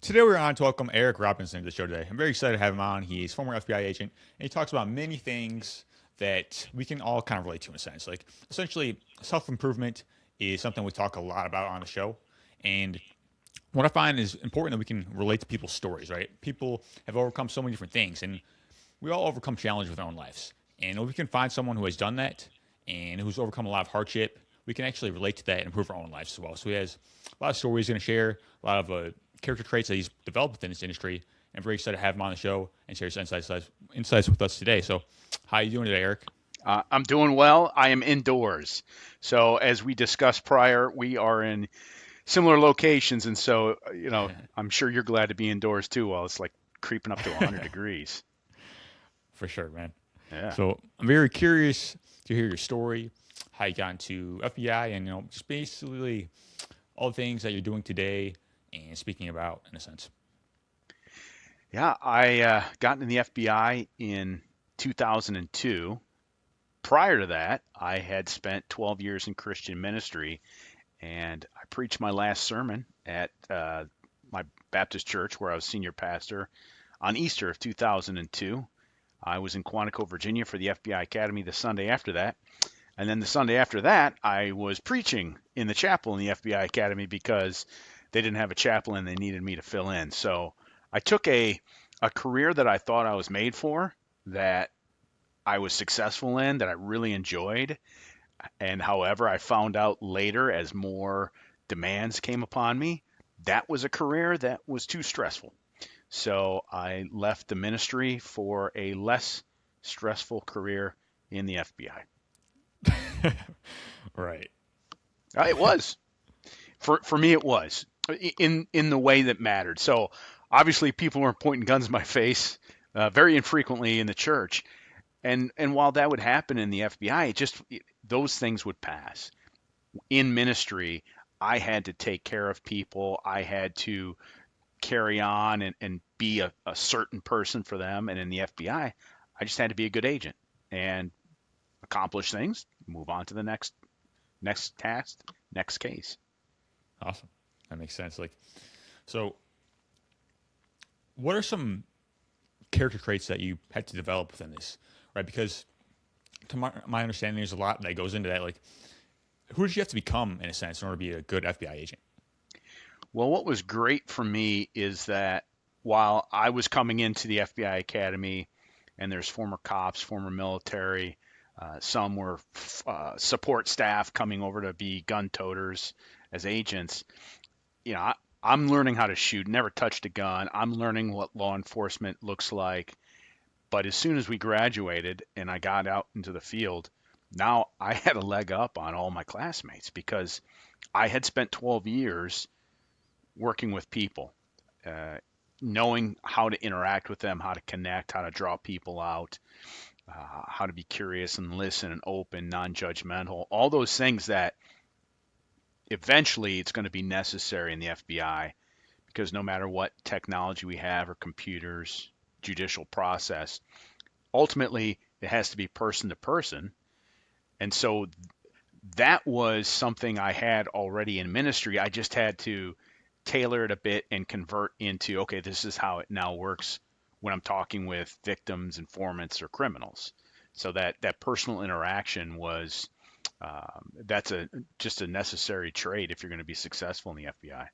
Today we're on to welcome Eric Robinson to the show today. I'm very excited to have him on. He's a former FBI agent, and he talks about many things that we can all kind of relate to in a sense. Like, essentially, self-improvement is something we talk a lot about on the show. And what I find is important that we can relate to people's stories, right? People have overcome so many different things, and we all overcome challenges with our own lives. And if we can find someone who has done that and who's overcome a lot of hardship, we can actually relate to that and improve our own lives as well. So he has a lot of stories he's going to share, a lot of character traits that he's developed within this industry. I'm very excited to have him on the show and share his insights with us today. So, how are you doing today, Eric? I'm doing well. I am indoors. So, as we discussed prior, we are in similar locations. And so, I'm sure you're glad to be indoors too. Well, it's like creeping up to 100 degrees. For sure, man. Yeah. So, I'm very curious to hear your story, how you got into FBI, and just basically all the things that you're doing today and speaking about in a sense. Yeah. I got into the FBI in 2002. Prior to that, I had spent 12 years in Christian ministry, and I preached my last sermon at my Baptist church where I was senior pastor on Easter of 2002. I was in Quantico, Virginia for the FBI Academy the Sunday after that. And then the Sunday after that, I was preaching in the chapel in the FBI Academy because they didn't have a chaplain and they needed me to fill in. So I took a career that I thought I was made for, that I was successful in, that I really enjoyed. And however, I found out later as more demands came upon me, that was a career that was too stressful. So I left the ministry for a less stressful career in the FBI. Right. It was for me. It was in the way that mattered. So obviously, people weren't pointing guns in my face very infrequently in the church, and while that would happen in the FBI, those things would pass. In ministry, I had to take care of people. I had to carry on and be a certain person for them. And in the FBI, I just had to be a good agent and accomplish things, move on to the next task, next case. Awesome. That makes sense. So, what are some character traits that you had to develop within this, right? Because to my understanding, there's a lot that goes into that. Like, who did you have to become in a sense in order to be a good FBI agent? Well, what was great for me is that while I was coming into the FBI Academy, and there's former cops, former military, some were support staff coming over to be gun toters as agents. I'm learning how to shoot. Never touched a gun. I'm learning what law enforcement looks like. But as soon as we graduated and I got out into the field, now I had a leg up on all my classmates because I had spent 12 years working with people, uh, knowing how to interact with them, how to connect, how to draw people out, how to be curious and listen and open, non-judgmental, all those things that eventually it's going to be necessary in the FBI, because no matter what technology we have or computers, judicial process, ultimately it has to be person to person. And so that was something I had already in ministry. I just had to tailor it a bit and convert into, okay, this is how it now works when I'm talking with victims, informants, or criminals. So that personal interaction was that's just a necessary trait if you're going to be successful in the FBI.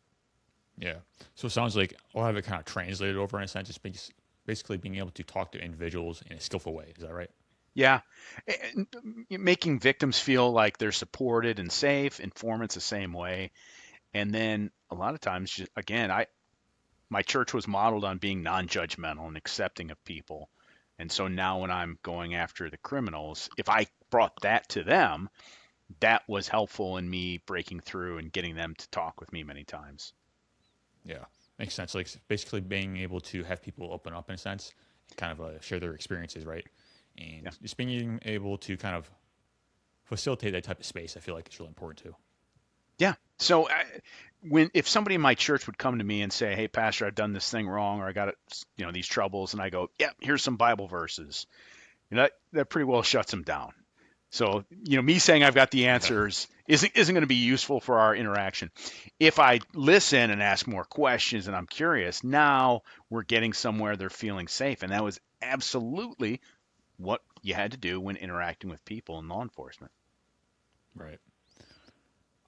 Yeah. So it sounds like a lot of it kind of translated over in a sense, just basically being able to talk to individuals in a skillful way. Is that right? Yeah, and making victims feel like they're supported and safe, informants the same way, and then a lot of times, again, I my church was modeled on being non-judgmental and accepting of people. And so now when I'm going after the criminals, if I brought that to them, that was helpful in me breaking through and getting them to talk with me many times. Yeah. Makes sense. Like basically being able to have people open up in a sense, kind of share their experiences, right? And Yeah. just being able to kind of facilitate that type of space, I feel like it's really important too. Yeah. So when if somebody in my church would come to me and say, "Hey, Pastor, I've done this thing wrong, or I got these troubles," and I go, "Yeah, here's some Bible verses," that pretty well shuts them down. So me saying I've got the Yeah. answers isn't going to be useful for our interaction. If I listen and ask more questions and I'm curious, now we're getting somewhere they're feeling safe. And that was absolutely what you had to do when interacting with people in law enforcement. Right.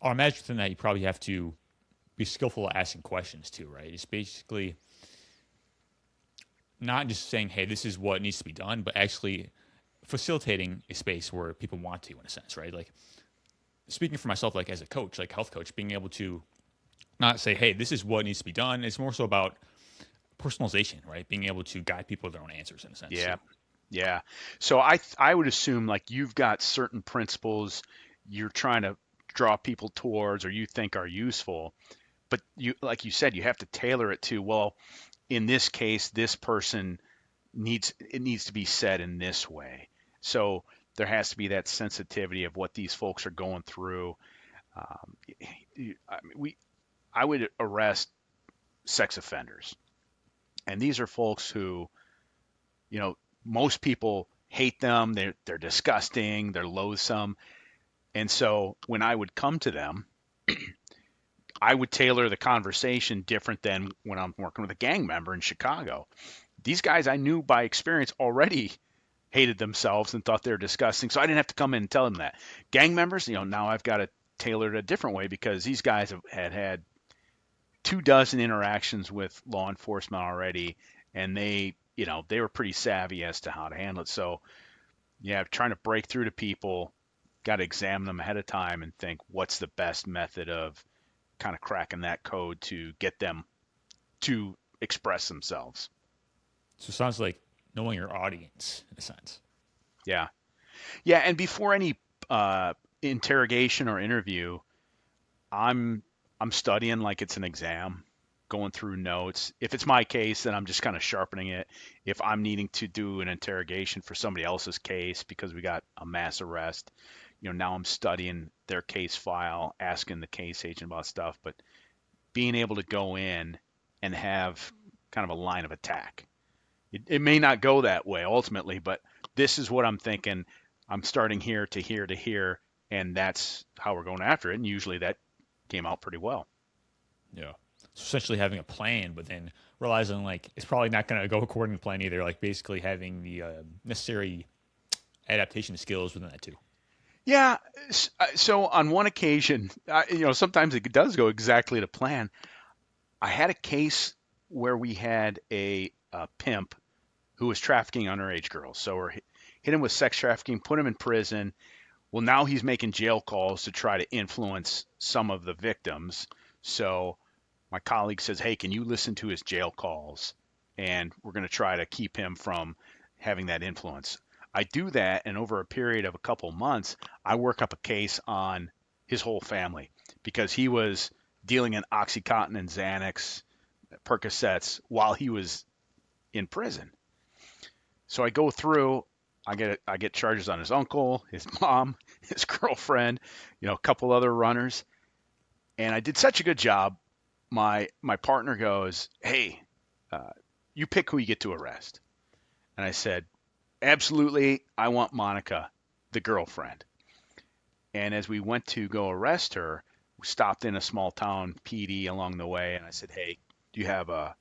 I imagine within that you probably have to be skillful at asking questions too, right? It's basically not just saying, "Hey, this is what needs to be done," but actually facilitating a space where people want to, in a sense, right? Like speaking for myself, like as a coach, like health coach, being able to not say, "Hey, this is what needs to be done." It's more so about personalization, right? Being able to guide people to their own answers, in a sense, Yeah. too. Yeah. So I would assume like you've got certain principles you're trying to draw people towards or you think are useful, but you like you said, you have to tailor it to, well, in this case, this person needs to be said in this way. So there has to be that sensitivity of what these folks are going through. Um, I mean, I would arrest sex offenders, and these are folks who, you know, most people hate them. They're disgusting. They're loathsome. And so when I would come to them, I would tailor the conversation different than when I'm working with a gang member in Chicago. These guys I knew by experience already hated themselves and thought they were disgusting. So I didn't have to come in and tell them that. Gang members, now I've got to tailor it a different way because these guys had 24 interactions with law enforcement already, and they were pretty savvy as to how to handle it. So yeah, trying to break through to people, got to examine them ahead of time and think what's the best method of kind of cracking that code to get them to express themselves. So it sounds like knowing your audience, in a sense. Yeah. Yeah, and before any interrogation or interview, I'm I'm studying like it's an exam, going through notes. If it's my case, then I'm just kind of sharpening it. If I'm needing to do an interrogation for somebody else's case because we got a mass arrest, now I'm studying their case file, asking the case agent about stuff, but being able to go in and have kind of a line of attack. It may not go that way ultimately, but this is what I'm thinking. I'm starting here to here to here, and that's how we're going after it. And usually that came out pretty well. Yeah. So essentially having a plan, but then realizing like it's probably not going to go according to plan either. Like basically having the necessary adaptation skills within that too. Yeah. So on one occasion, sometimes it does go exactly to plan. I had a case where we had a pimp who was trafficking underage girls. So we hit him with sex trafficking, put him in prison. Well, now he's making jail calls to try to influence some of the victims. So my colleague says, "Hey, can you listen to his jail calls? And we're going to try to keep him from having that influence." I do that, and over a period of a couple months, I work up a case on his whole family because he was dealing in OxyContin and Xanax, Percocets while he was in prison. So I go through, I get charges on his uncle, his mom, his girlfriend, a couple other runners, and I did such a good job. My partner goes, "Hey, uh, you pick who you get to arrest." And I said, "Absolutely, I want Monica, the girlfriend." And as we went to go arrest her, we stopped in a small town PD along the way, and I said, "Hey, do you have a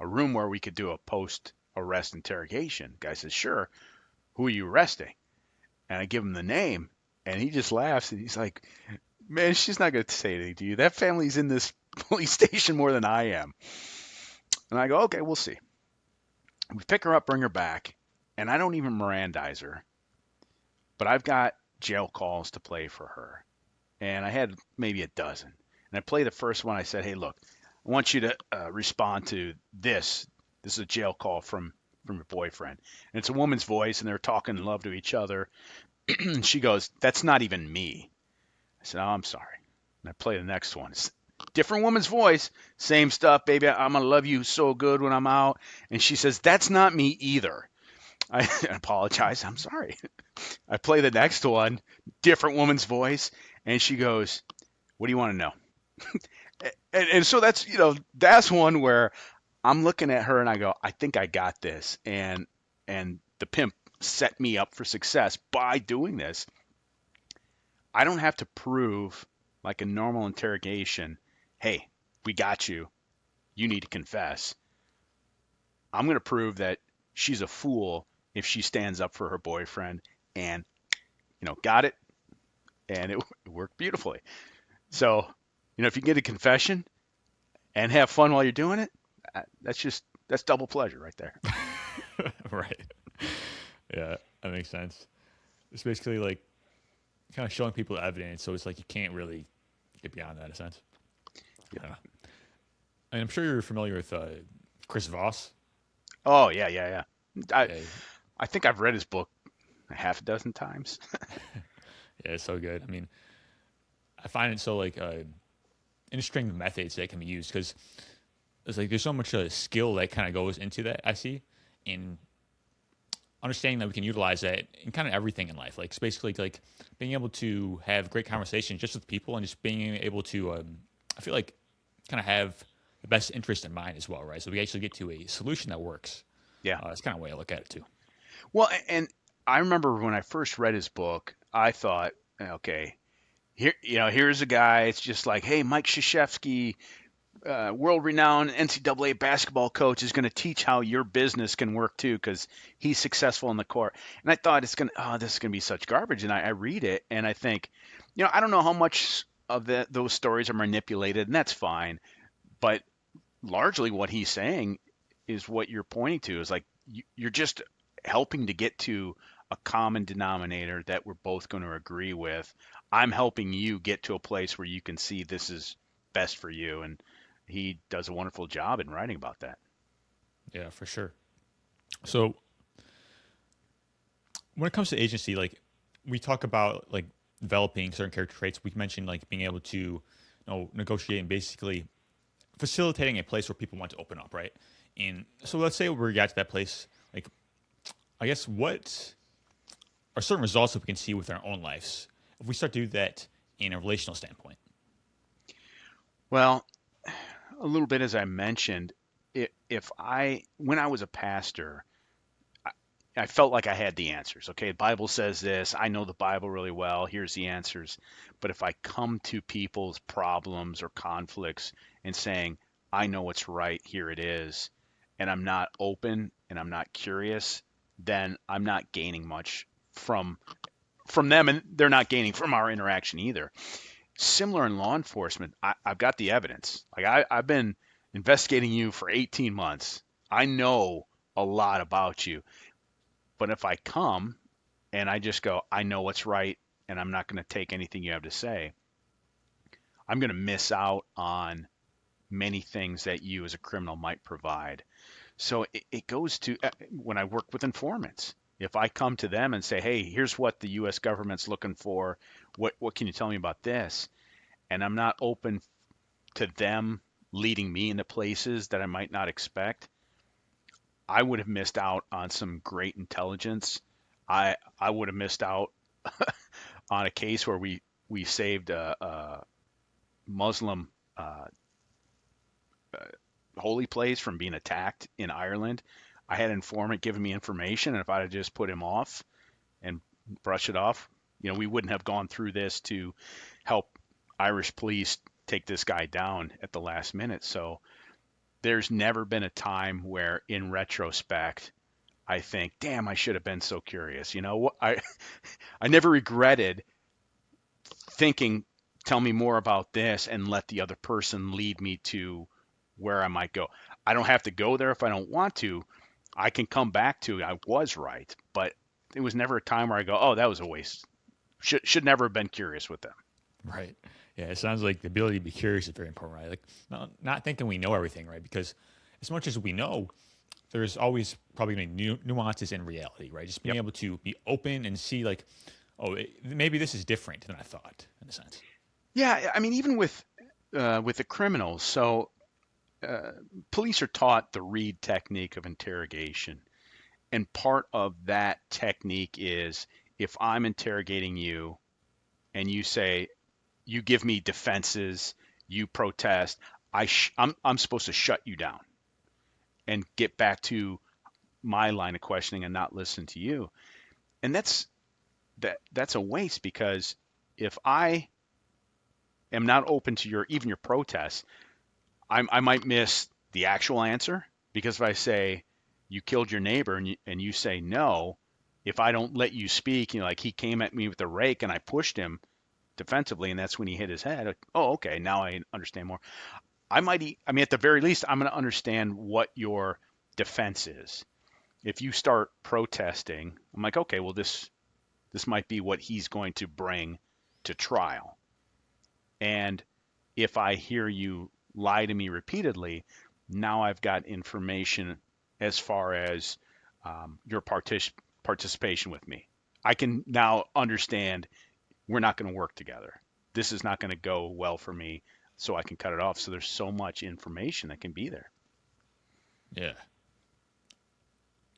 room where we could do a post arrest interrogation?" The guy says, "Sure. Who are you arresting?" And I give him the name, and he just laughs and he's like, "Man, she's not going to say anything to you. That family's in this police station more than I am." And I go, "Okay, we'll see." We pick her up, bring her back, and I don't even Mirandize her, but I've got jail calls to play for her. And I had maybe a dozen. And I play the first one. I said, "Hey, look, I want you to respond to this. This is a jail call from your boyfriend." And it's a woman's voice, and they're talking love to each other. And she goes, "That's not even me." I said, "Oh, I'm sorry." And I play the next one. It's different woman's voice, same stuff, "Baby, I'm gonna love you so good when I'm out." And she says, "That's not me either." I apologize. "I'm sorry." I play the next one, different woman's voice, and she goes, "What do you want to know?" And so that's one where I'm looking at her and I go, "I think I got this." And the pimp set me up for success by doing this. I don't have to prove like a normal interrogation, hey, we got you. You need to confess. I'm going to prove that she's a fool if she stands up for her boyfriend and, got it. And it worked beautifully. So, if you get a confession and have fun while you're doing it, that's double pleasure right there. Right. Yeah, that makes sense. It's basically like kind of showing people the evidence, so it's like you can't really get beyond that in a sense. I Yep. don't know. And I'm sure you're familiar with Chris Voss. Oh, yeah, yeah, yeah. I, Yeah, I think I've read his book a half a dozen times. yeah, it's so good. I mean, I find it so like interesting the methods that can be used because it's like there's so much skill that kind of goes into that. I see, in understanding that we can utilize that in kind of everything in life. Like it's basically like being able to have great conversations just with people and just being able to, I feel like, kind of have the best interest in mind as well, right? So we actually get to a solution that works. Yeah. That's kind of the way I look at it too. Well, and I remember when I first read his book, I thought, okay, here's a guy. It's just like, hey, Mike Krzyzewski, world-renowned NCAA basketball coach, is going to teach how your business can work too, because he's successful in the court. And I thought this is going to be such garbage. And I read it and I think, I don't know how much of those stories are manipulated, and that's fine. But largely, what he's saying is what you're pointing to is like you're just helping to get to a common denominator that we're both going to agree with. I'm helping you get to a place where you can see this is best for you. And he does a wonderful job in writing about that. Yeah, for sure. So when it comes to agency, like we talk about like developing certain character traits. We mentioned like being able to, negotiate and basically facilitating a place where people want to open up, right? And so let's say we got to that place, like I guess what are certain results that we can see with our own lives if we start to do that in a relational standpoint? Well, a little bit as I mentioned, when I was a pastor, I felt like I had the answers. Okay, the Bible says this. I know the Bible really well. Here's the answers. But if I come to people's problems or conflicts and saying, I know what's right, here it is, and I'm not open and I'm not curious, then I'm not gaining much from them, and they're not gaining from our interaction either. Similar in law enforcement, I've got the evidence. Like I've been investigating you for 18 months. I know a lot about you. But if I come and I just go, I know what's right, and I'm not going to take anything you have to say, I'm going to miss out on many things that you as a criminal might provide. So it goes to when I work with informants. If I come to them and say, hey, here's what the U.S. government's looking for, what can you tell me about this? And I'm not open to them leading me into places that I might not expect, I would have missed out on some great intelligence. I would have missed out on a case where we saved a Muslim uh, holy place from being attacked in Ireland. I had an informant giving me information, and if I'd have just put him off and brush it off, we wouldn't have gone through this to help Irish police take this guy down at the last minute. So there's never been a time where, in retrospect, I think, damn, I should have been so curious. I never regretted thinking, tell me more about this and let the other person lead me to where I might go. I don't have to go there if I don't want to. I can come back to I was right, but it was never a time where I go, oh, that was a waste. Should never have been curious with them. Right. Yeah, it sounds like the ability to be curious is very important, right? Like not thinking we know everything, right? Because as much as we know, there's always probably going to be nuances in reality, right? Just being Yep. able to be open and see, like, oh, maybe this is different than I thought, in a sense. Yeah, I mean, even with the criminals. So uh, police are taught the Reed technique of interrogation. And part of that technique is if I'm interrogating you and you say, you give me defenses, you protest, I'm supposed to shut you down and get back to my line of questioning and not listen to you. And that's a waste because if I am not open to even your protests, I might miss the actual answer, because if I say you killed your neighbor and you say no, if I don't let you speak, like he came at me with a rake and I pushed him defensively and that's when he hit his head. Oh, okay, now I understand more. I mean, at the very least, I'm going to understand what your defense is. If you start protesting, I'm like, okay, well, this might be what he's going to bring to trial. And if I hear you lie to me repeatedly, now I've got information as far as your participation with me. I can now understand we're not going to work together. This is not going to go well for me, so I can cut it off. So there's so much information that can be there. Yeah.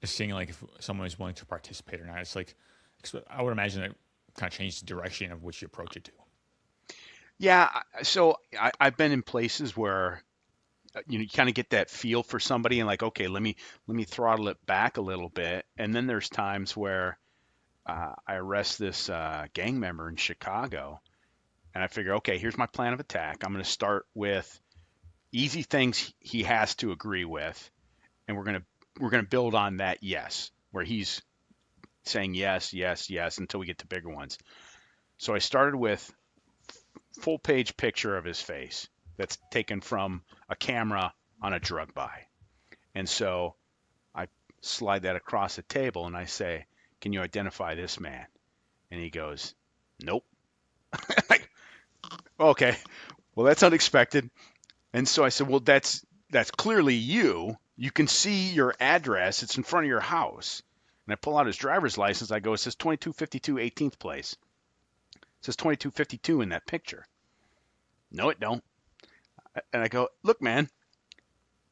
Just seeing like if someone is willing to participate or not. It's like I would imagine that kind of changes the direction of which you approach it to. Yeah, so I've been in places where you kind of get that feel for somebody and like, okay, let me throttle it back a little bit. And then there's times where I arrest this gang member in Chicago, and I figure, okay, here's my plan of attack. I'm going to start with easy things he has to agree with, and we're gonna build on that yes, where he's saying yes, yes, yes until we get to bigger ones. So I started with full page picture of his face that's taken from a camera on a drug buy. And so I slide that across the table and I say, can you identify this man? And he goes, nope. Okay, well, that's unexpected. And so I said, well, that's clearly you. You can see your address. It's in front of your house. And I pull out his driver's license. I go, it says 2252 18th place. It says 2252 in that picture. No, it don't. And I go, look, man,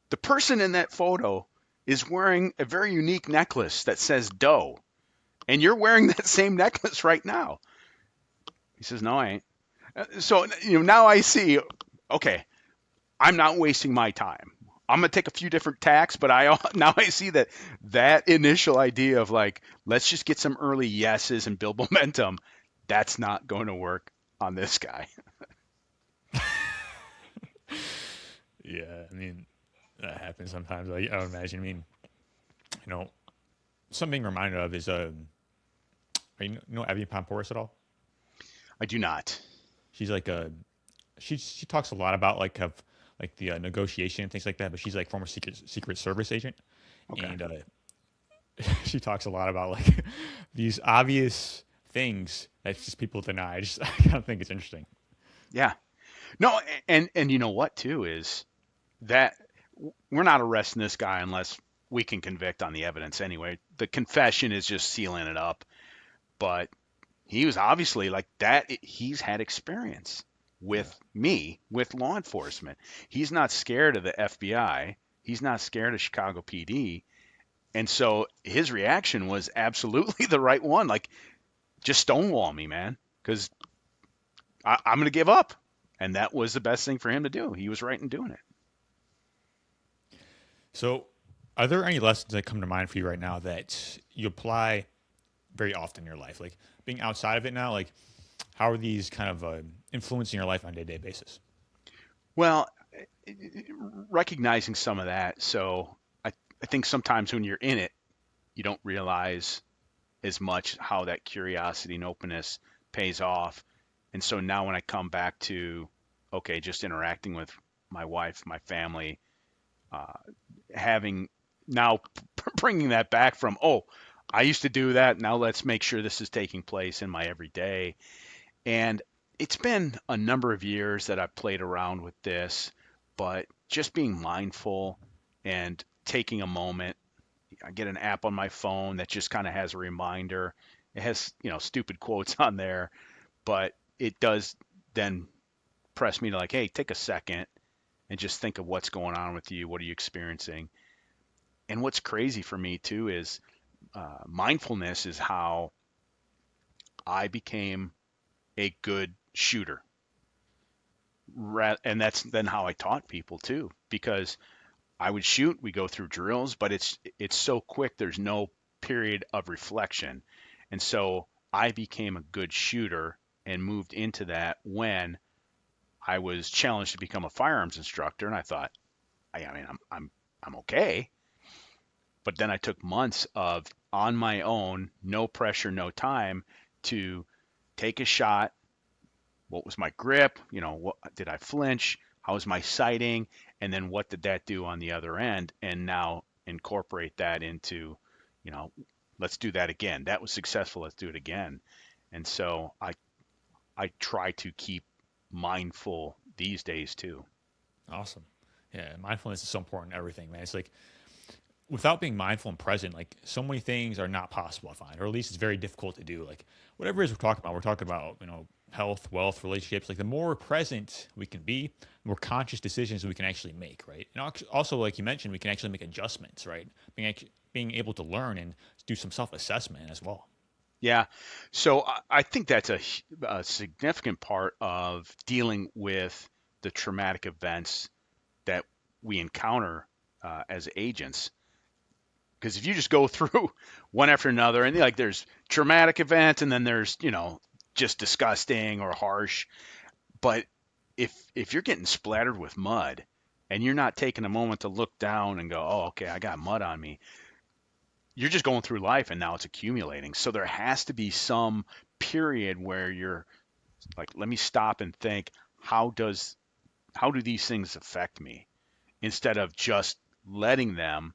the person in that photo is wearing a very unique necklace that says Doe. And you're wearing that same necklace right now. He says, no, I ain't. So, now I see, okay, I'm not wasting my time. I'm going to take a few different tacks, but now I see that initial idea of like, let's just get some early yeses and build momentum. That's not going to work on this guy. Yeah, I mean that happens sometimes. I would imagine. I mean, you know, something reminded of is are you know Abby Pomporis at all? I do not. She's like a she talks a lot about like the negotiation and things like that, but she's like former secret service agent, Okay. and she talks a lot about like these obvious things that just people deny. I kind of think it's interesting. Yeah. No, and you know what too is that we're not arresting this guy unless we can convict on the evidence anyway. The confession is just sealing it up, but he was obviously like that. He's had experience Yeah. with me, with law enforcement. He's not scared of the FBI. He's not scared of Chicago PD. And so his reaction was absolutely the right one. Like, just stonewall me, man, because I'm going to give up. And that was the best thing for him to do. He was right in doing it. So, are there any lessons that come to mind for you right now that you apply very often in your life? Like being outside of it now, like how are these kind of influencing your life on a day-to-day basis? Well, recognizing some of that. So I think sometimes when you're in it, you don't realize as much how that curiosity and openness pays off. And so now when I come back to, okay, just interacting with my wife, my family, uh, having now bringing that back from, oh, I used to do that. Now let's make sure this is taking place in my everyday. And it's been a number of years that I've played around with this, but just being mindful and taking a moment. I get an app on my phone that just kind of has a reminder. It has, stupid quotes on there, but it does then press me to like, hey, take a second and just think of what's going on with you. What are you experiencing? And what's crazy for me too is mindfulness is how I became a good shooter. And that's then how I taught people too, because I would shoot, we go through drills, but it's so quick, there's no period of reflection. And so I became a good shooter, and moved into that when I was challenged to become a firearms instructor, and I thought, I mean, I'm okay. But then I took months of on my own, no pressure, no time to take a shot. What was my grip? What did I flinch? How was my sighting? And then what did that do on the other end? And now incorporate that into, you know, let's do that again. That was successful. Let's do it again. And so I try to keep mindful these days too. Awesome. Yeah, mindfulness is so important in everything, man. It's like without being mindful and present, like so many things are not possible, I find, or at least it's very difficult to do. Like whatever it is we're talking about, health, wealth, relationships. Like the more present we can be, the more conscious decisions we can actually make, right? And also, like you mentioned, we can actually make adjustments, right? Being able to learn and do some self-assessment as well. Yeah. So I think that's a significant part of dealing with the traumatic events that we encounter as agents. Because if you just go through one after another, and like there's traumatic event, and then there's just disgusting or harsh. But if you're getting splattered with mud, and you're not taking a moment to look down and go, oh, okay, I got mud on me, you're just going through life, and now it's accumulating. So there has to be some period where you're like, let me stop and think, how do these things affect me, instead of just letting them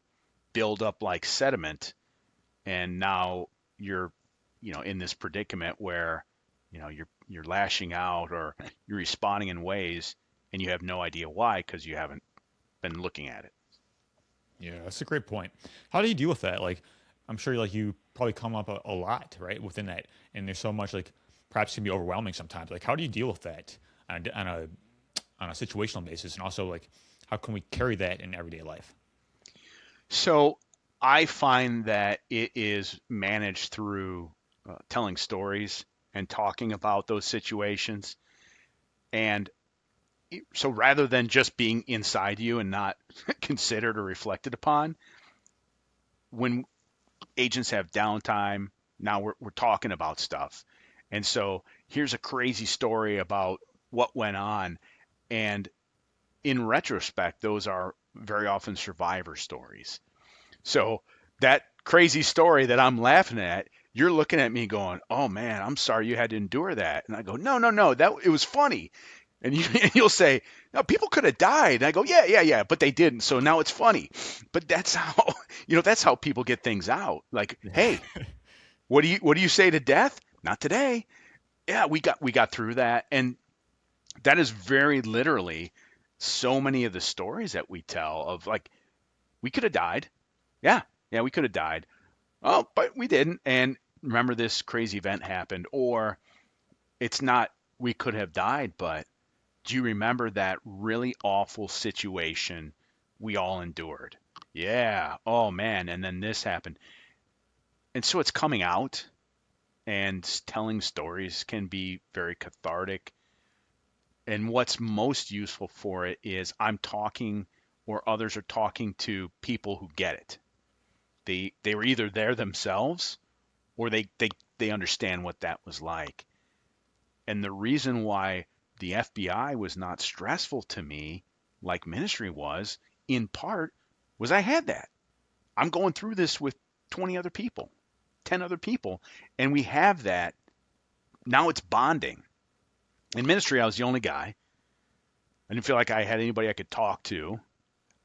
build up like sediment, and now you're in this predicament where you're lashing out, or you're responding in ways, and you have no idea why, because you haven't been looking at it. Yeah, that's a great point. How do you deal with that? Like, I'm sure like you probably come up a lot, right, within that, and there's so much like perhaps it can be overwhelming sometimes. Like, how do you deal with that on a situational basis, and also like how can we carry that in everyday life? So I find that it is managed through telling stories and talking about those situations. And so rather than just being inside you and not considered or reflected upon, when agents have downtime, now we're talking about stuff. And so here's a crazy story about what went on. And in retrospect, those are very often survivor stories. So that crazy story that I'm laughing at, you're looking at me going, "Oh man, I'm sorry you had to endure that." And I go, "No, no, no, that it was funny." And you'll say, "No, people could have died." And I go, "Yeah, yeah, yeah, but they didn't. So now it's funny." But that's how, that's how people get things out. Like, "Hey, what do you say to death? Not today." Yeah, we got through that. And that is very literally so many of the stories that we tell of, like, we could have died. Yeah, yeah, we could have died. Oh, but we didn't. And remember, this crazy event happened. Or it's not we could have died, but do you remember that really awful situation we all endured? Yeah. Oh man. And then this happened. And so it's coming out, and telling stories can be very cathartic. And what's most useful for it is I'm talking, or others are talking to people who get it. They were either there themselves, or they understand what that was like. And the reason why the FBI was not stressful to me like ministry was, in part, was I had that. I'm going through this with 20 other people, 10 other people, and we have that. Now it's bonding. In ministry, I was the only guy. I didn't feel like I had anybody I could talk to.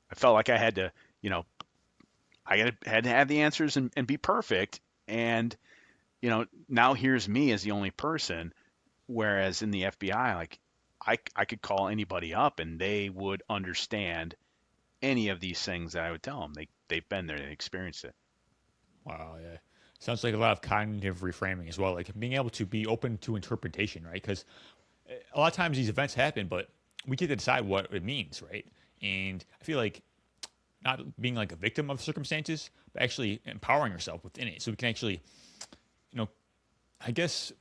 I felt like I had to, you know, had to have the answers and be perfect. And, now here's me as the only person. Whereas in the FBI, like, I could call anybody up and they would understand any of these things that I would tell them. They've been there, they experienced it. Wow, yeah. Sounds like a lot of cognitive reframing as well, like being able to be open to interpretation, right? Because a lot of times these events happen, but we get to decide what it means, right? And I feel like not being like a victim of circumstances, but actually empowering yourself within it, so we can actually, you know, I guess,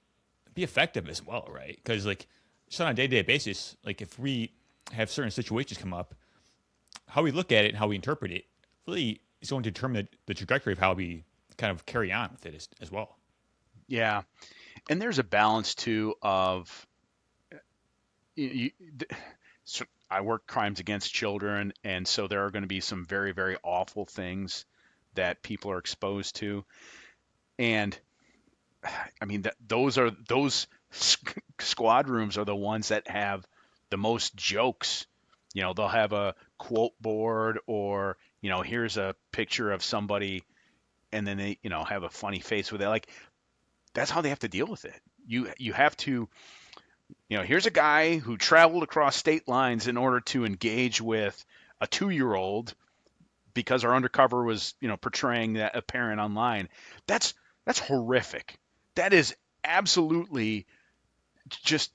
be effective as well, right? Because like just on a day-to-day basis, like if we have certain situations come up, how we look at it and how we interpret it really is going to determine the trajectory of how we kind of carry on with it as well. Yeah. And there's a balance too of you, so I work crimes against children, and so there are going to be some very, very awful things that people are exposed to. And I mean, those squad rooms are the ones that have the most jokes. They'll have a quote board, or here's a picture of somebody, and then they have a funny face with it. Like, that's how they have to deal with it. You have to, here's a guy who traveled across state lines in order to engage with a 2-year-old because our undercover was, portraying that a parent online. That's horrific. That is absolutely just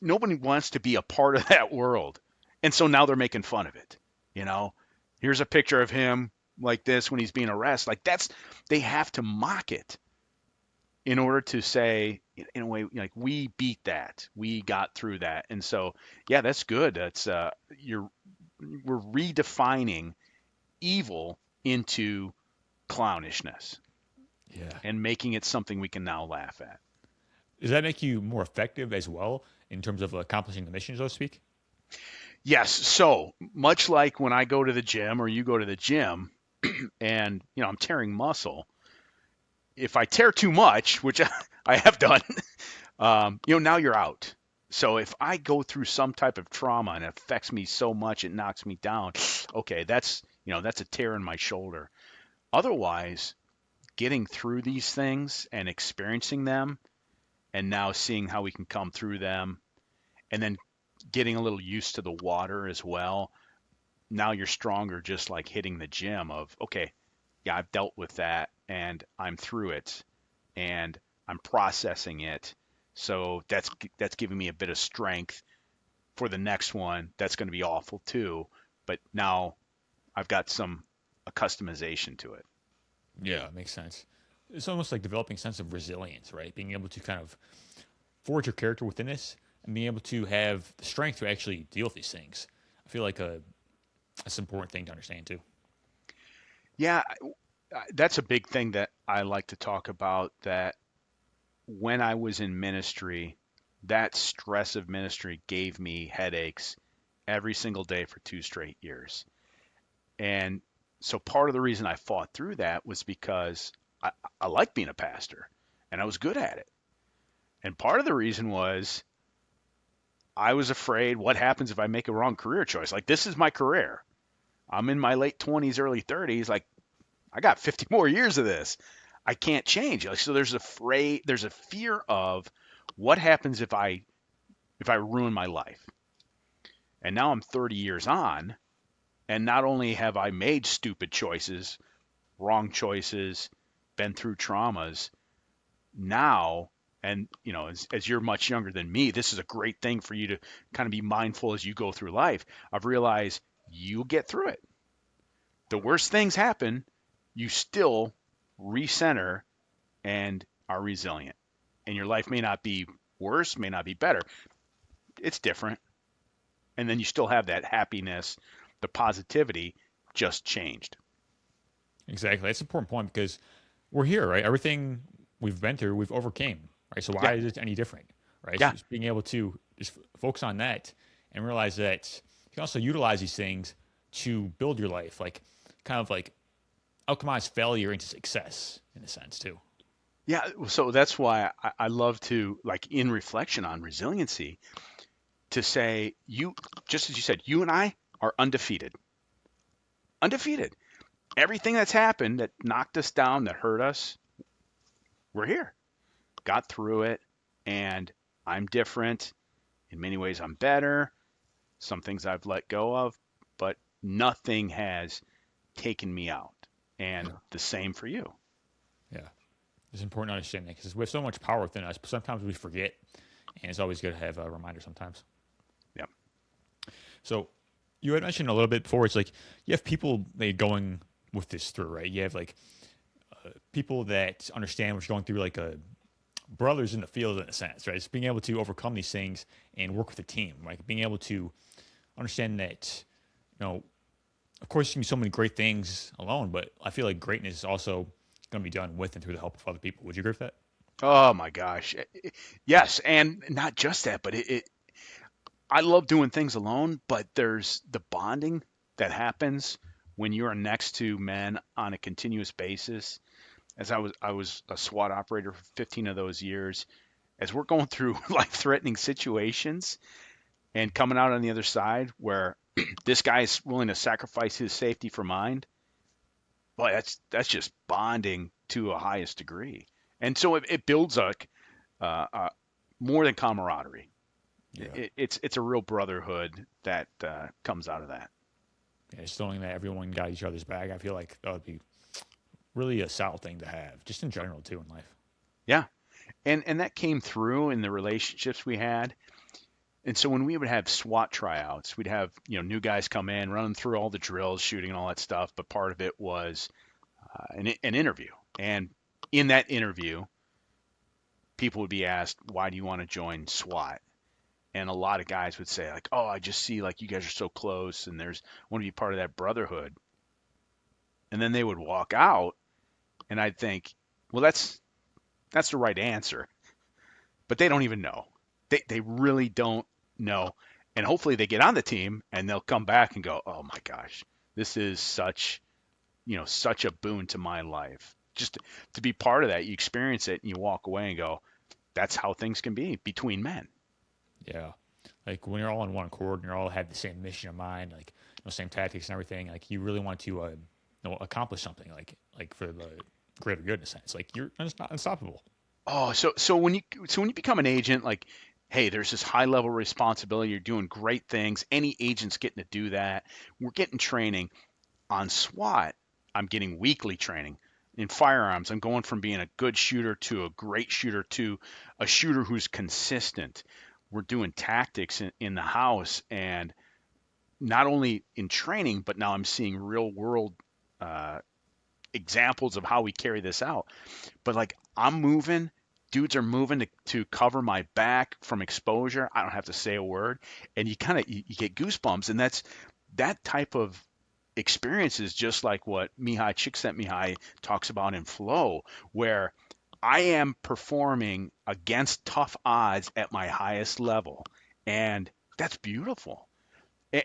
nobody wants to be a part of that world. And so now they're making fun of it. You know, here's a picture of him like this when he's being arrested. Like, they have to mock it in order to say, in a way, like, we beat that, we got through that. And so, yeah, that's good. That's we're redefining evil into clownishness Yeah. and making it something we can now laugh at. Does that make you more effective as well in terms of accomplishing the mission, so to speak? Yes. So much like when I go to the gym or you go to the gym and, I'm tearing muscle, if I tear too much, which I have done, now you're out. So if I go through some type of trauma and it affects me so much, it knocks me down. Okay, that's a tear in my shoulder. Otherwise, getting through these things and experiencing them, and now seeing how we can come through them, and then getting a little used to the water as well. Now you're stronger, just like hitting the gym of, okay, yeah, I've dealt with that and I'm through it and I'm processing it. So that's giving me a bit of strength for the next one. That's going to be awful too, but now I've got some a customization to it. Yeah, it makes sense. It's almost like developing a sense of resilience, right? Being able to kind of forge your character within this and being able to have the strength to actually deal with these things. I feel like that's an important thing to understand too. Yeah, that's a big thing that I like to talk about. That when I was in ministry, that stress of ministry gave me headaches every single day for 2 straight years. And so part of the reason I fought through that was because I, I like being a pastor and I was good at it. And part of the reason was I was afraid, what happens if I make a wrong career choice? Like, this is my career. I'm in my late 20s, early 30s. Like, I got 50 more years of this. I can't change. Like, so there's a fear of what happens if I ruin my life. And now I'm 30 years on, and not only have I made stupid choices, wrong choices, been through traumas, now, and as you're much younger than me, this is a great thing for you to kind of be mindful as you go through life. I've realized you get through it. The worst things happen, you still recenter and are resilient. And your life may not be worse, may not be better. It's different. And then you still have that happiness, the positivity, just changed. Exactly. That's an important point because we're here, right? Everything we've been through, we've overcame, right? So Yeah. why is it any different, right? So Yeah. just being able to just focus on that and realize that you can also utilize these things to build your life, like kind of like alchemize failure into success in a sense too. Yeah. So that's why I love to, like, in reflection on resiliency, to say, just as you said, you and I are undefeated. Undefeated. Everything that's happened that knocked us down, that hurt us, we're here. Got through it. And I'm different. In many ways, I'm better. Some things I've let go of, but nothing has taken me out. And Yeah. the same for you. Yeah. It's important to understand that because we have so much power within us, but sometimes we forget. And it's always good to have a reminder sometimes. Yeah. So you had mentioned a little bit before, it's like you have people that are going with this through, right? You have like people that understand what you're going through, like brothers in the field in a sense, right? It's being able to overcome these things and work with a team, like being able to understand that, of course, you can do so many great things alone, but I feel like greatness is also going to be done with and through the help of other people. Would you agree with that? Oh my gosh. Yes, and not just that, but I love doing things alone, but there's the bonding that happens when you're next to men on a continuous basis. As I was a SWAT operator for 15 of those years, as we're going through life-threatening situations and coming out on the other side where this guy's willing to sacrifice his safety for mine, boy, that's just bonding to a highest degree. And so it builds a more than camaraderie. Yeah. It's a real brotherhood that comes out of that. Yeah, just knowing that everyone got each other's back, I feel like that would be really a solid thing to have, just in general too in life. Yeah, and that came through in the relationships we had. And so when we would have SWAT tryouts, we'd have new guys come in, running through all the drills, shooting and all that stuff. But part of it was an interview, and in that interview, people would be asked, "Why do you want to join SWAT?" And a lot of guys would say like, "Oh, I just see like you guys are so close, and there's want to be part of that brotherhood." And then they would walk out, and I'd think, "Well, that's the right answer," but they don't even know. They really don't know. And hopefully they get on the team and they'll come back and go, "Oh my gosh, this is such a boon to my life." Just to be part of that, you experience it and you walk away and go, "That's how things can be between men." Yeah. Like when you're all in one accord and you're all had the same mission in mind, like same tactics and everything, like you really want to accomplish something, like for the greater good in a sense. Like you're not unstoppable. Oh, so when you become an agent, like, hey, there's this high level responsibility. You're doing great things. Any agent's getting to do that. We're getting training on SWAT. I'm getting weekly training in firearms. I'm going from being a good shooter to a great shooter to a shooter who's consistent. We're doing tactics in the house, and not only in training, but now I'm seeing real world uh, examples of how we carry this out. But like I'm moving, dudes are moving to cover my back from exposure. I don't have to say a word, and you get goosebumps, and that type of experience is just like what Mihai Csikszentmihalyi talks about in Flow, where I am performing against tough odds at my highest level, and that's beautiful. And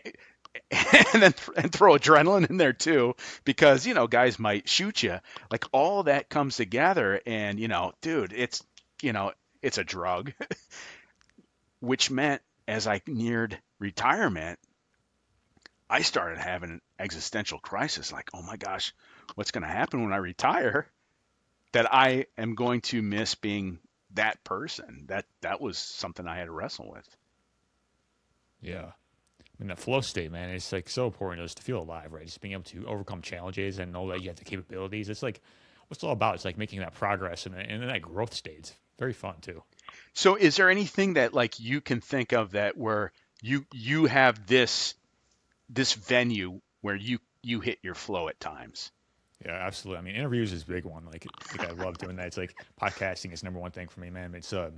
then and throw adrenaline in there too, because guys might shoot you. Like all that comes together, and dude, you know it's a drug, which meant as I neared retirement, I started having an existential crisis. Like, oh my gosh, what's going to happen when I retire? That I am going to miss being that person. That was something I had to wrestle with. Yeah. I mean, that flow state, man, it's like so important just to feel alive, right? Just being able to overcome challenges and know that you have the capabilities. It's like what's it all about. It's like making that progress and that growth state. It's very fun too. So, is there anything that like you can think of that where you have this venue where you hit your flow at times? Yeah, absolutely. I mean, interviews is a big one. Like I love doing that. It's like podcasting is number one thing for me, man. It's I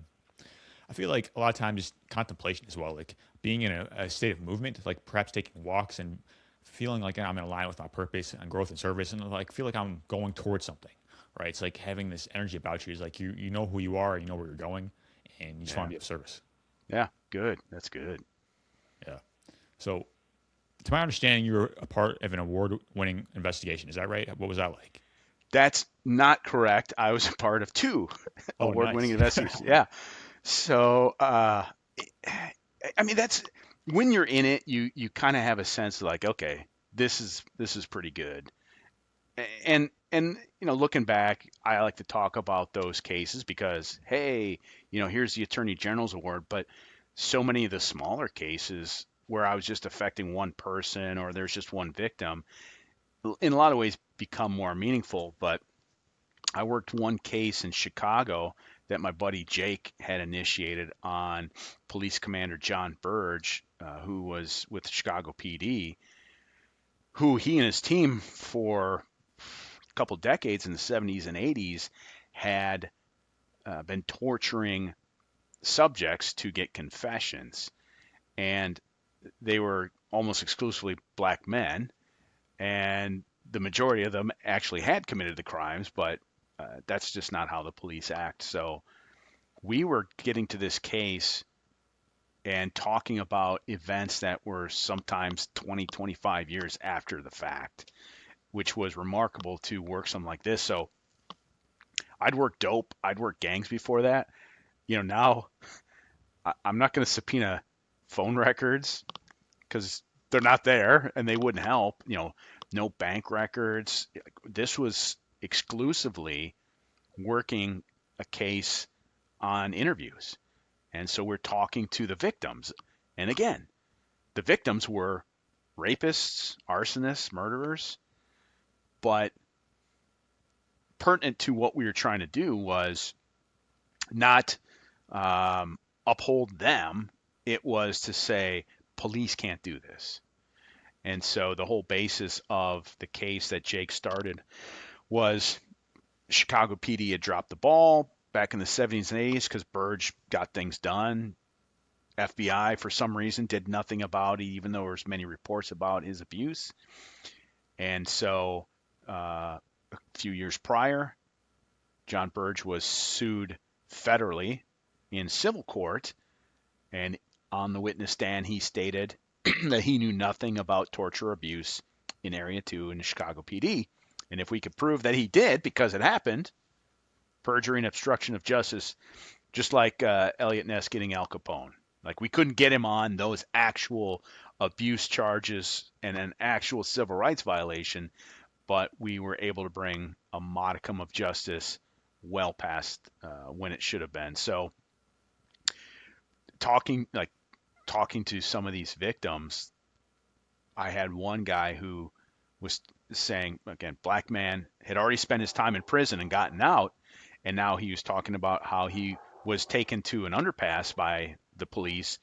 feel like a lot of times just contemplation as well, like being in a state of movement, like perhaps taking walks and feeling like I'm in line with my purpose and growth and service, and like feel like I'm going towards something, right? It's like having this energy about you. Is like you know who you are, you know where you're going, and you just want Yeah. to be of service. Yeah, good. That's good. Yeah. So, to my understanding, you were a part of an award-winning investigation. Is that right? What was that like? That's not correct. I was a part of two Oh, award-winning nice. investigators. Yeah. So, I mean, that's when you're in it, you kind of have a sense of like, okay, this is pretty good. And looking back, I like to talk about those cases because, hey, here's the Attorney General's award, but so many of the smaller cases where I was just affecting one person or there's just one victim, in a lot of ways become more meaningful. But I worked one case in Chicago that my buddy Jake had initiated on Police Commander John Burge, who was with Chicago PD, who he and his team for a couple decades in the 70s and 80s had been torturing subjects to get confessions. And they were almost exclusively black men. And the majority of them actually had committed the crimes, but That's just not how the police act. So we were getting to this case and talking about events that were sometimes 20, 25 years after the fact, which was remarkable to work something like this. So I'd worked dope, I'd worked gangs before that. Now I'm not going to subpoena phone records because they're not there and they wouldn't help. No bank records. This was exclusively working a case on interviews. And so we're talking to the victims. And again, the victims were rapists, arsonists, murderers. But pertinent to what we were trying to do was not uphold them. It was to say, police can't do this. And so the whole basis of the case that Jake started was Chicago PD had dropped the ball back in the 70s and 80s because Burge got things done. FBI, for some reason, did nothing about it, even though there was many reports about his abuse. And so a few years prior, John Burge was sued federally in civil court. And on the witness stand, he stated that he knew nothing about torture or abuse in Area 2 in the Chicago PD. And if we could prove that he did, because it happened, perjury and obstruction of justice, just like Elliot Ness getting Al Capone. Like, we couldn't get him on those actual abuse charges and an actual civil rights violation, but we were able to bring a modicum of justice well past when it should have been. So talking to some of these victims, I had one guy who was saying, again, black man, had already spent his time in prison and gotten out, and now he was talking about how he was taken to an underpass by the police,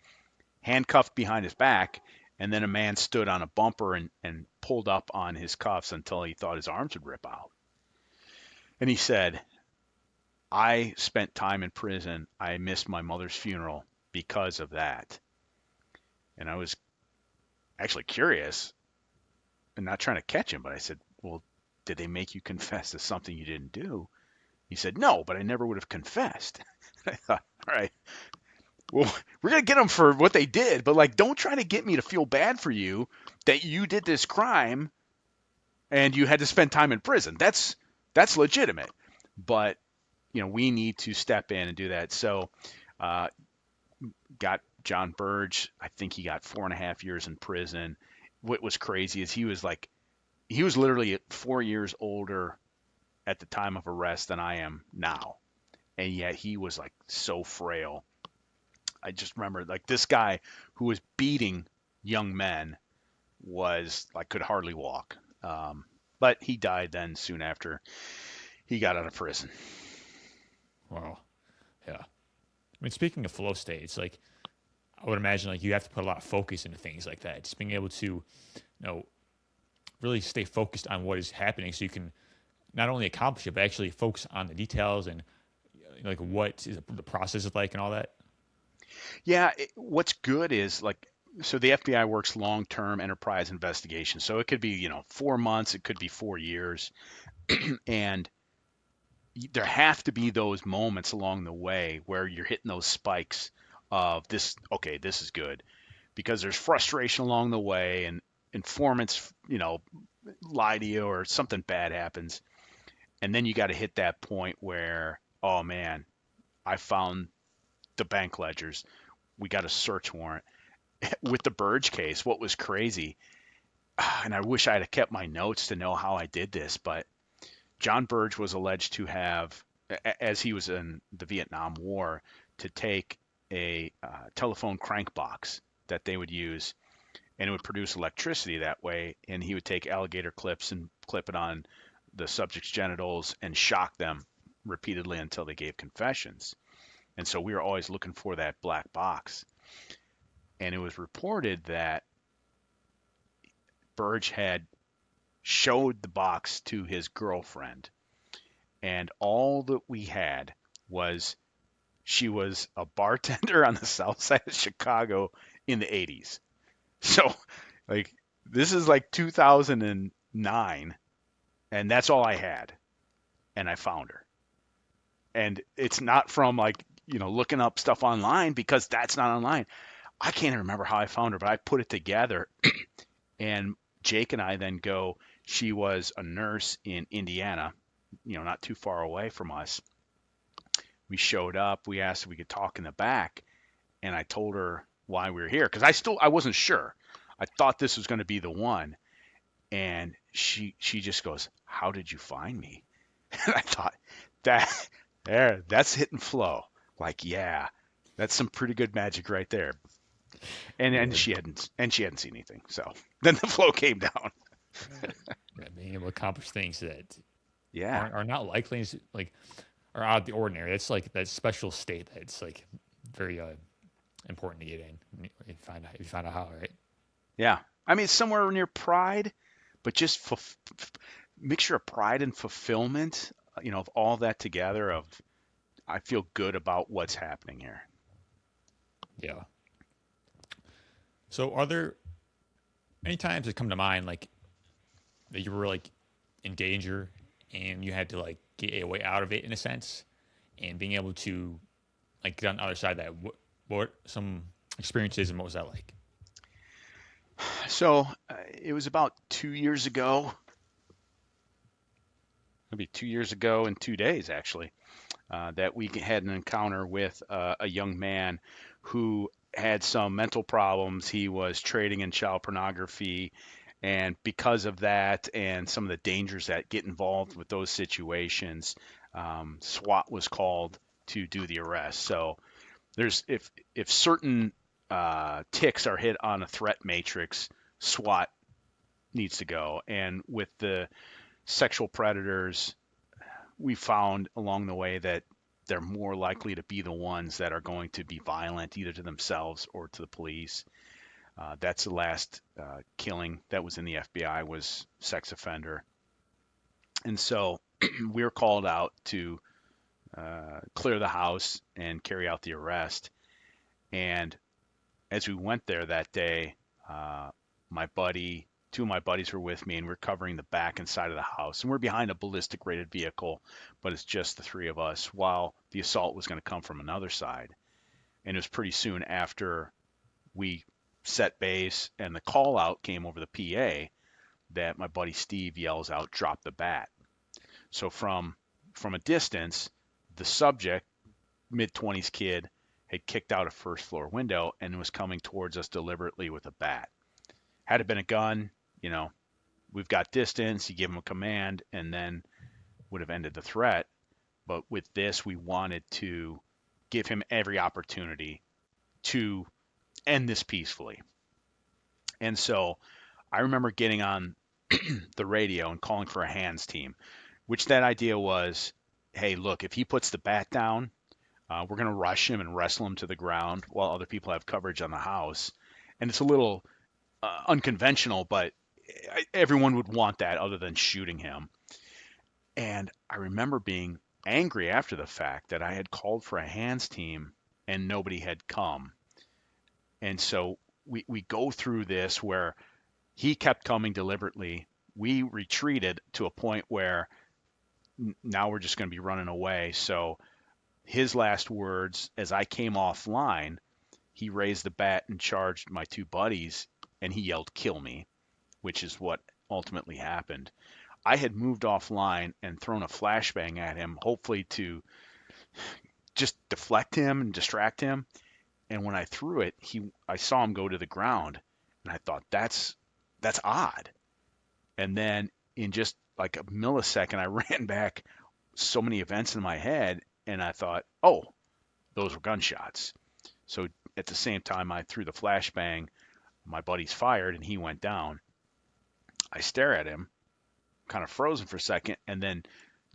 handcuffed behind his back, and then a man stood on a bumper and pulled up on his cuffs until he thought his arms would rip out. And he said, I spent time in prison. I missed my mother's funeral because of that. And I was actually curious and not trying to catch him, but I said, well, did they make you confess to something you didn't do? He said, no, but I never would have confessed. I thought, all right, well, we're going to get them for what they did, but like, don't try to get me to feel bad for you that you did this crime and you had to spend time in prison. That's legitimate. But, we need to step in and do that. So, got John Burge. I think he got 4.5 years in prison. What was crazy is he was literally 4 years older at the time of arrest than I am now. And yet he was like so frail. I just remember like this guy who was beating young men was like could hardly walk. But he died then soon after he got out of prison. Wow. Yeah. I mean, speaking of flow states, like I would imagine like you have to put a lot of focus into things like that. Just being able to, really stay focused on what is happening so you can not only accomplish it, but actually focus on the details and like what is the process is like and all that. Yeah, what's good is like so the FBI works long-term enterprise investigation. So it could be, 4 months, it could be 4 years. And there have to be those moments along the way where you're hitting those spikes of this, okay, this is good. Because there's frustration along the way and informants, lie to you or something bad happens. And then you got to hit that point where, oh man, I found the bank ledgers. We got a search warrant. With the Burge case, what was crazy, and I wish I had kept my notes to know how I did this, but John Burge was alleged to have, as he was in the Vietnam War, to take a telephone crank box that they would use, and it would produce electricity that way, and he would take alligator clips and clip it on the subject's genitals and shock them repeatedly until they gave confessions. And so we were always looking for that black box. And it was reported that Burge had showed the box to his girlfriend. And all that we had was she was a bartender on the south side of Chicago in the 80s. So, like, this is like 2009, and that's all I had. And I found her. And it's not from like, looking up stuff online because that's not online. I can't even remember how I found her, but I put it together. And Jake and I then go, she was a nurse in Indiana, not too far away from us. We showed up, we asked if we could talk in the back, and I told her why we were here because I wasn't sure. I thought this was going to be the one, and she just goes, "How did you find me?" And I thought that's hit and flow. Like, yeah, that's some pretty good magic right there. And Yeah, and she hadn't seen anything. So then the flow came down. yeah, being able to accomplish things that Yeah. are not likely, like are out of the ordinary. It's like that special state that's like very important to get in. If you find out how, right? Yeah. I mean, it's somewhere near pride, but just mixture of pride and fulfillment, of all that together of I feel good about what's happening here. Yeah. So, are there any times that come to mind like that you were like in danger and you had to like get a way out of it in a sense, and being able to like get on the other side of that? What some experiences and what was that like? So it was about 2 years ago, maybe 2 years ago in 2 days actually, that we had an encounter with a young man who had some mental problems. He was trading in child pornography. And because of that and some of the dangers that get involved with those situations, SWAT was called to do the arrest. So there's if certain ticks are hit on a threat matrix, SWAT needs to go. And with the sexual predators, we found along the way that they're more likely to be the ones that are going to be violent either to themselves or to the police. That's the last killing that was in the FBI was sex offender. And so we were called out to clear the house and carry out the arrest. And as we went there that day, uh, my buddy, two of my buddies were with me, and we're covering the back and side of the house. And we're behind a ballistic rated vehicle, but it's just the three of us, while the assault was going to come from another side. And it was pretty soon after we set base and the call out came over the PA that my buddy Steve yells out, "Drop the bat." So from a distance, the subject, mid-20s kid, had kicked out a first floor window and was coming towards us deliberately with a bat. Had it been a gun, we've got distance, you give him a command, and then would have ended the threat. But with this, we wanted to give him every opportunity to end this peacefully. And so I remember getting on the radio and calling for a hands team, which that idea was, hey, look, if he puts the bat down, we're going to rush him and wrestle him to the ground while other people have coverage on the house. And it's a little unconventional, but everyone would want that other than shooting him. And I remember being angry after the fact that I had called for a hands team and nobody had come. And so we go through this where he kept coming deliberately. We retreated to a point where now we're just going to be running away. So his last words as I came offline, he raised the bat and charged my two buddies, and he yelled, "Kill me," which is what ultimately happened. I had moved offline and thrown a flashbang at him, hopefully to just deflect him and distract him. And when I threw it, I saw him go to the ground, and I thought that's odd. And then in just like a millisecond, I ran back so many events in my head, and I thought, oh, those were gunshots. So at the same time I threw the flashbang, my buddy's fired and he went down. I stare at him, kind of frozen for a second, and then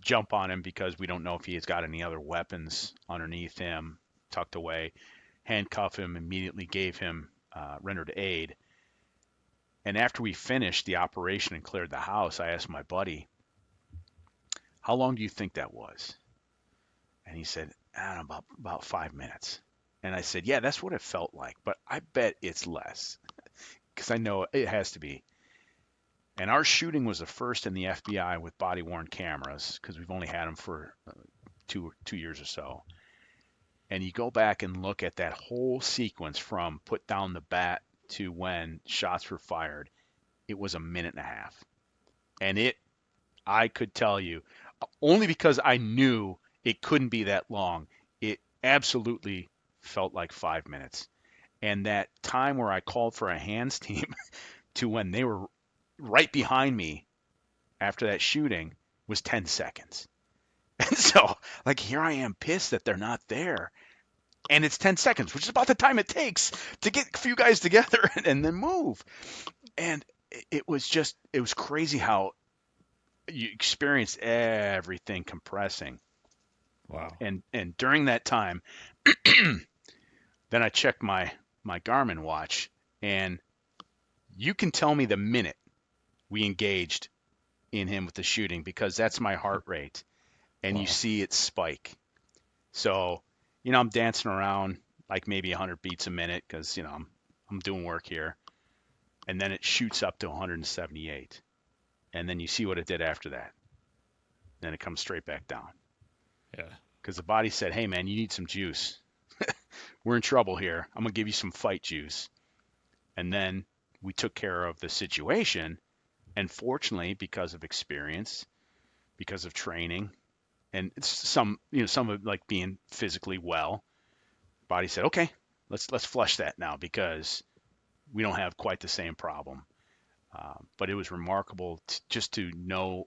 jump on him because we don't know if he has got any other weapons underneath him, tucked away. Handcuff him, immediately gave him rendered aid. And after we finished the operation and cleared the house, I asked my buddy, "How long do you think that was?" And he said, "I don't know, about 5 minutes." And I said, "Yeah, that's what it felt like, but I bet it's less because I know it has to be." And our shooting was the first in the FBI with body-worn cameras because we've only had them for two years or so, and you go back and look at that whole sequence from put down the bat to when shots were fired, it was a minute and a half. And I could tell you, only because I knew it couldn't be that long, it absolutely felt like 5 minutes. And that time where I called for a hands team to when they were right behind me after that shooting was 10 seconds. And so, like, here I am pissed that they're not there. And it's 10 seconds, which is about the time it takes to get a few guys together and then move. And it was crazy how you experienced everything compressing. Wow. And during that time, then I checked my Garmin watch, and you can tell me the minute we engaged in him with the shooting, because that's my heart rate, and you Wow. see it spike. So, I'm dancing around like maybe 100 beats a minute because, I'm doing work here. And then it shoots up to 178. And then you see what it did after that. Then it comes straight back down. Yeah. Because the body said, hey, man, you need some juice. We're in trouble here. I'm going to give you some fight juice. And then we took care of the situation. And fortunately, because of experience, because of training, and some of it like being physically well, body said, okay, let's flush that now because we don't have quite the same problem. But it was remarkable just to know,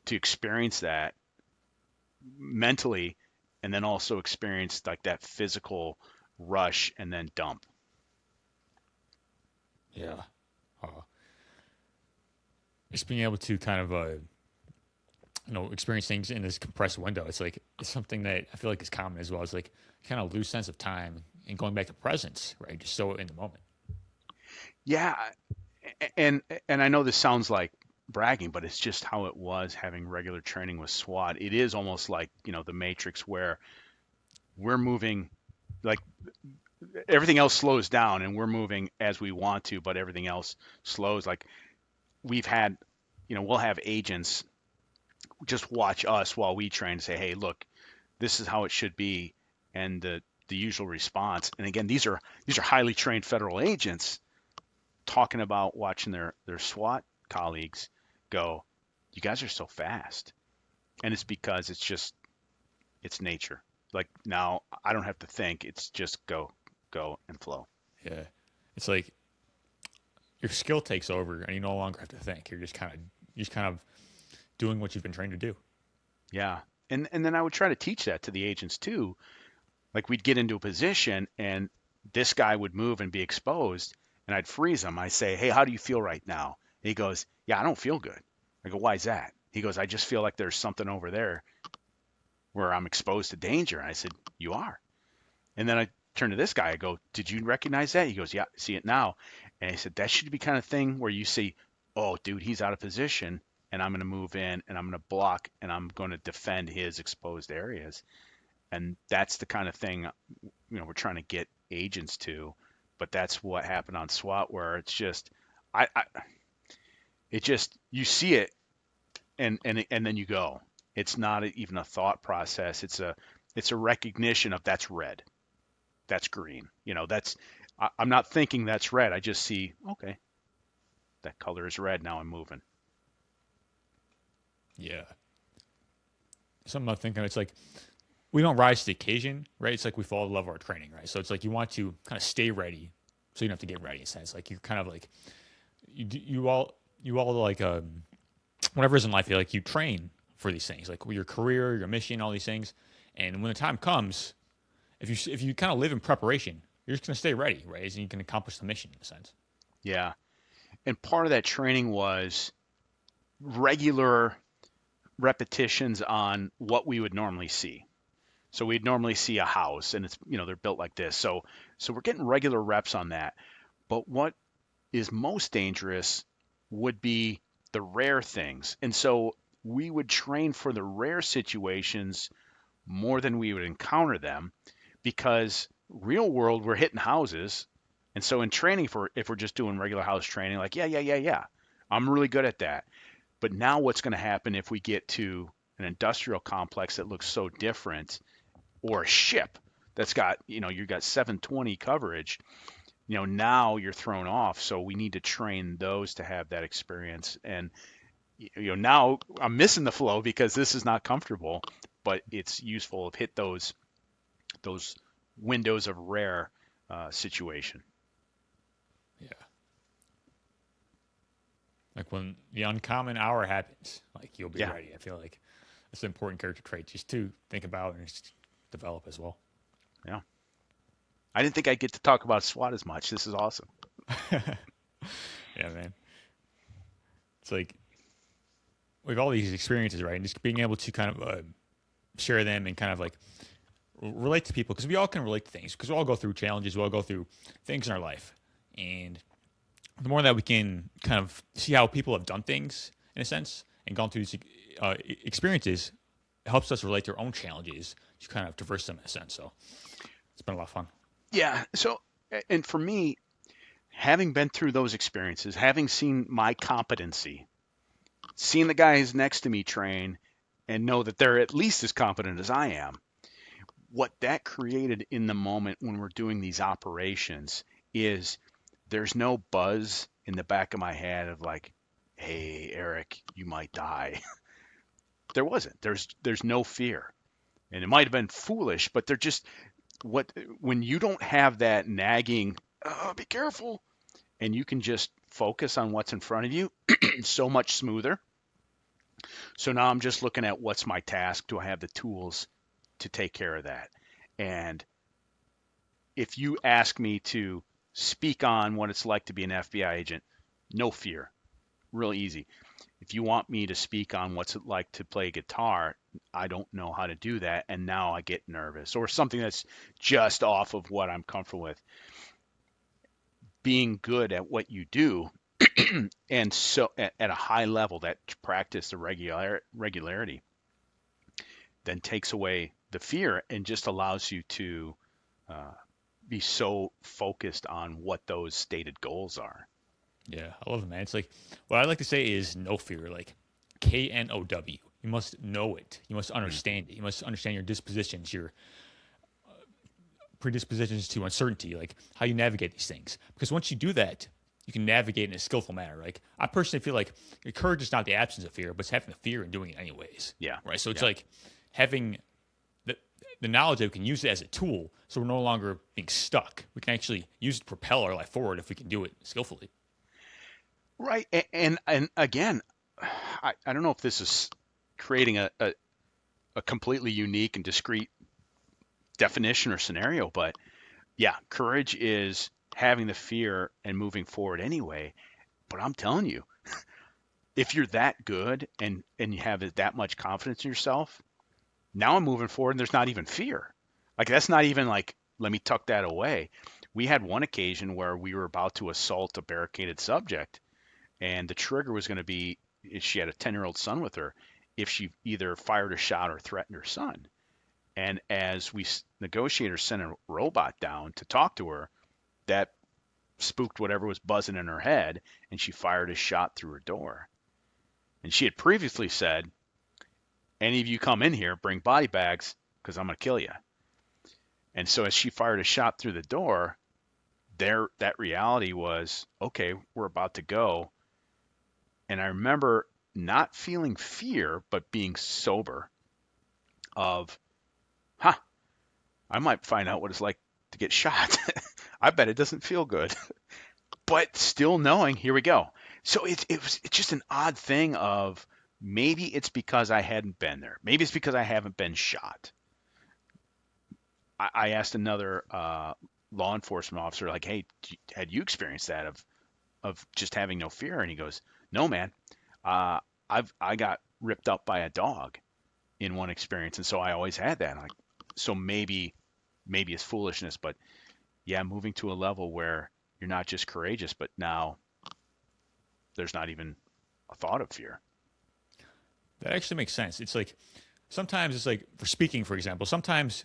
to experience that mentally, and then also experience like that physical rush and then dump. Yeah. Uh, just being able to kind of experience things in this compressed window. It's something that I feel like is common as well. It's like kind of lose sense of time and going back to presence, right? Just so in the moment. Yeah, and I know this sounds like bragging, but it's just how it was having regular training with SWAT. It is almost like, the Matrix, where we're moving, like, everything else slows down and we're moving as we want to, but everything else slows. Like, we've had, we'll have agents just watch us while we train and say, hey, look, this is how it should be. And the usual response. And again, these are highly trained federal agents talking about watching their SWAT colleagues go, you guys are so fast. And it's because it's nature. Like, now I don't have to think. It's just go and flow. Yeah. It's like your skill takes over and you no longer have to think. You're just kind of doing what you've been trained to do. Yeah. And then I would try to teach that to the agents too. Like, we'd get into a position and this guy would move and be exposed, and I'd freeze him. I say, hey, how do you feel right now? And he goes, yeah, I don't feel good. I go, why is that? He goes, I just feel like there's something over there where I'm exposed to danger. And I said, you are. And then I turned to this guy. I go, did you recognize that? He goes, yeah, I see it now. And I said, that should be kind of thing where you see, oh, dude, he's out of position, and I'm going to move in and I'm going to block and I'm going to defend his exposed areas. And that's the kind of thing, we're trying to get agents to. But that's what happened on SWAT, where it's just, it just, you see it, and then you go. It's not even a thought process. It's a recognition of that's red, that's green. I'm not thinking that's red. I just see, okay, that color is red. Now I'm moving. Yeah. Something I'm thinking, it's like we don't rise to the occasion, right? It's like we follow the level of our training, right? So it's like you want to kind of stay ready so you don't have to get ready in a sense. Like you're kind of like, you all like, whatever is in life, you train for these things, like your career, your mission, all these things. And when the time comes, if you kind of live in preparation, you're just going to stay ready, right? And you can accomplish the mission in a sense. Yeah. And part of that training was regular repetitions on what we would normally see. So we'd normally see a house, and it's, they're built like this. So we're getting regular reps on that. But what is most dangerous would be the rare things. And so we would train for the rare situations more than we would encounter them, because real world, we're hitting houses. And so in training, if we're just doing regular house training, like, yeah, I'm really good at that. But now what's going to happen if we get to an industrial complex that looks so different, or a ship that's got, you've got 720 coverage, now you're thrown off. So we need to train those to have that experience. And, now I'm missing the flow because this is not comfortable, but it's useful to hit those windows of rare situation. Yeah. Like when the uncommon hour happens, like you'll be Yeah. ready. I feel like that's an important character trait just to think about and just develop as well. Yeah. I didn't think I'd get to talk about SWAT as much. This is awesome. Yeah, man. It's like we have all these experiences, right? And just being able to kind of share them and kind of like relate to people, because we all can relate to things, because we all go through challenges, we all go through things in our life. And the more that we can kind of see how people have done things in a sense and gone through these experiences, it helps us relate to our own challenges to kind of traverse them in a sense. So it's been a lot of fun. Yeah. So, and for me, having been through those experiences, having seen my competency, seeing the guys next to me train and know that they're at least as competent as I am, what that created in the moment when we're doing these operations is there's no buzz in the back of my head of like, hey, Eric, you might die. There wasn't. There's no fear. And it might have been foolish, but they're just when you don't have that nagging, oh, be careful, and you can just focus on what's in front of you, so much smoother. So now I'm just looking at what's my task. Do I have the tools to take care of that? And if you ask me to speak on what it's like to be an FBI agent, no fear, real easy. If you want me to speak on what's it like to play guitar, I don't know how to do that, and now I get nervous, or something that's just off of what I'm comfortable with. Being good at what you do, and so at a high level, that practice the regularity, then takes away the fear and just allows you to be so focused on what those stated goals are. Yeah, I love it, man. It's like what I like to say is no fear, like KNOW. You must know it. You must understand it. You must understand your dispositions, your predispositions to uncertainty, like how you navigate these things. Because once you do that, you can navigate in a skillful manner. Like I personally feel like your courage is not the absence of fear, but it's having the fear and doing it anyways. Yeah. Right. So it's Yeah. like having the knowledge that we can use it as a tool, so we're no longer being stuck. We can actually use it to propel our life forward if we can do it skillfully. Right. And again, I don't know if this is creating a completely unique and discrete definition or scenario, but yeah, courage is having the fear and moving forward anyway. But I'm telling you, if you're that good and you have that much confidence in yourself, now I'm moving forward and there's not even fear. Like that's not even like, let me tuck that away. We had one occasion where we were about to assault a barricaded subject, and the trigger was going to be if she had a 10-year-old son with her, if she either fired a shot or threatened her son. And as we negotiators sent a robot down to talk to her, that spooked whatever was buzzing in her head, and she fired a shot through her door. And she had previously said, any of you come in here, bring body bags, because I'm going to kill you. And so as she fired a shot through the door, that reality was, okay, we're about to go. And I remember not feeling fear, but being sober of, I might find out what it's like to get shot. I bet it doesn't feel good. But still knowing, here we go. So it's just an odd thing of maybe it's because I hadn't been there. Maybe it's because I haven't been shot. I asked another law enforcement officer, like, hey, had you experienced that of just having no fear? And he goes, no, man. I got ripped up by a dog in one experience, and so I always had that. Like, so maybe it's foolishness, but yeah, moving to a level where you're not just courageous, but now there's not even a thought of fear. That actually makes sense. It's like sometimes it's like for speaking, for example, sometimes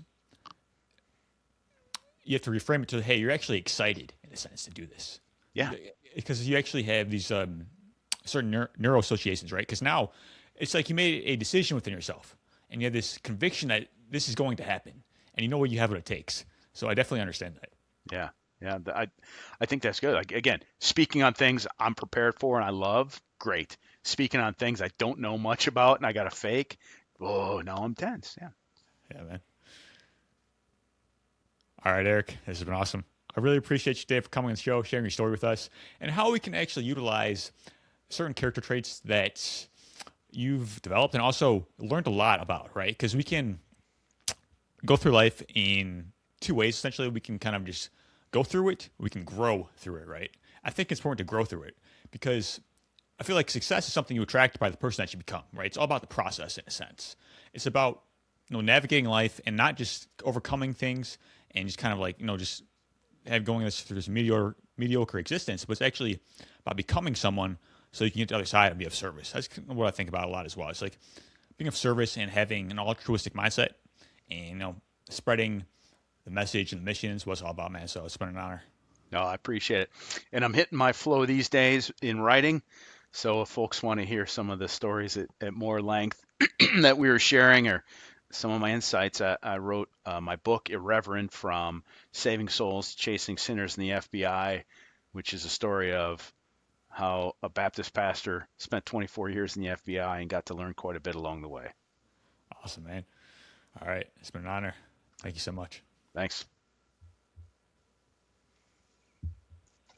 you have to reframe it to, hey, you're actually excited in a sense to do this. Yeah. Because you actually have these certain neuro associations, right? Because now it's like you made a decision within yourself, and you have this conviction that this is going to happen, and you know what you have what it takes. So I definitely understand that. Yeah, yeah. I think that's good. Like again, speaking on things I'm prepared for and I love, great. Speaking on things I don't know much about and I got to fake, oh, now I'm tense. Yeah. Yeah, man. All right, Eric, this has been awesome. I really appreciate you today for coming on the show, sharing your story with us, and how we can actually utilize certain character traits that you've developed and also learned a lot about, right? Because we can go through life in two ways. Essentially, we can kind of just go through it, we can grow through it, right? I think it's important to grow through it because I feel like success is something you attract by the person that you become, right? It's all about the process in a sense. It's about navigating life and not just overcoming things and just kind of like just have going through this mediocre existence, but it's actually about becoming someone so you can get to the other side and be of service. That's what I think about a lot as well. It's like being of service and having an altruistic mindset and spreading the message and the mission is what it's all about, man. So it's been an honor. No, I appreciate it. And I'm hitting my flow these days in writing. So if folks want to hear some of the stories at more length that we were sharing or some of my insights, I wrote my book, Irreverent, from Saving Souls, Chasing Sinners in the FBI, which is a story of how a Baptist pastor spent 24 years in the FBI and got to learn quite a bit along the way. Awesome, man. All right. It's been an honor. Thank you so much. Thanks.